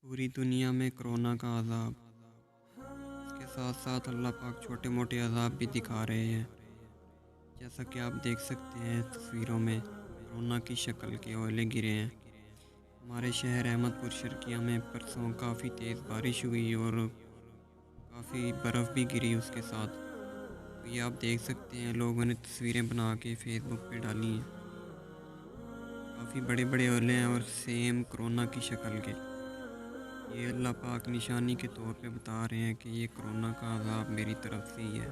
پوری دنیا میں کرونا کا عذاب، اس کے ساتھ ساتھ اللہ پاک چھوٹے موٹے عذاب بھی دکھا رہے ہیں۔ جیسا کہ آپ دیکھ سکتے ہیں تصویروں میں کرونا کی شکل کے اولے گرے ہیں۔ ہمارے شہر احمد پور شرقیہ میں پرسوں کافی تیز بارش ہوئی اور کافی برف بھی گری اس کے ساتھ۔ تو یہ آپ دیکھ سکتے ہیں لوگوں نے تصویریں بنا کے فیس بک پہ ڈالی ہیں۔ کافی بڑے بڑے اولے ہیں اور سیم کرونا کی شکل کے۔ یہ اللہ پاک نشانی کے طور پہ بتا رہے ہیں کہ یہ کرونا کا عذاب میری طرف سے ہی ہے۔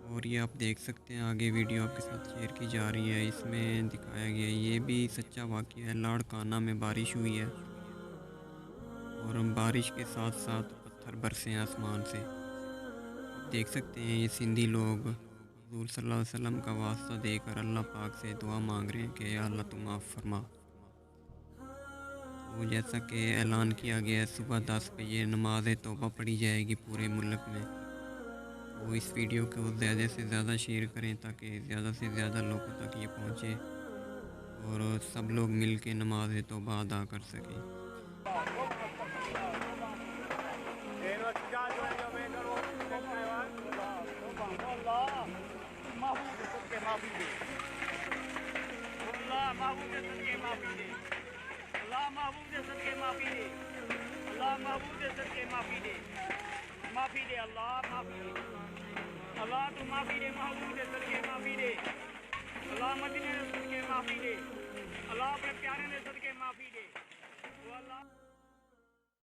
اور یہ آپ دیکھ سکتے ہیں آگے ویڈیو آپ کے ساتھ شیئر کی جا رہی ہے، اس میں دکھایا گیا ہے یہ بھی سچا واقعہ ہے۔ لاڑکانہ میں بارش ہوئی ہے اور بارش کے ساتھ ساتھ پتھر برسے ہیں آسمان سے۔ آپ دیکھ سکتے ہیں یہ سندھی لوگ حضور صلی اللہ علیہ وسلم کا واسطہ دے کر اللہ پاک سے دعا مانگ رہے ہیں کہ یا اللہ تو معاف فرما۔ تو جیسا کہ اعلان کیا گیا ہے صبح 10 بجے نماز توبہ پڑھی جائے گی پورے ملک میں۔ تو اس ویڈیو کو زیادہ سے زیادہ شیئر کریں تاکہ زیادہ سے زیادہ لوگوں تک یہ پہنچے اور سب لوگ مل کے نماز توبہ ادا کر سکیں۔ اللہ محبوب دے صدقے معافی دے، اللہ محبوب دے صدقے معافی دے، معافی دے اللہ، معافی دے اللہ، تو معافی دے محبوب دے صدقے معافی دے، اللہ مدینے دے صدقے معافی دے، اللہ اپنے پیارے دے صدقے معافی دے، اللہ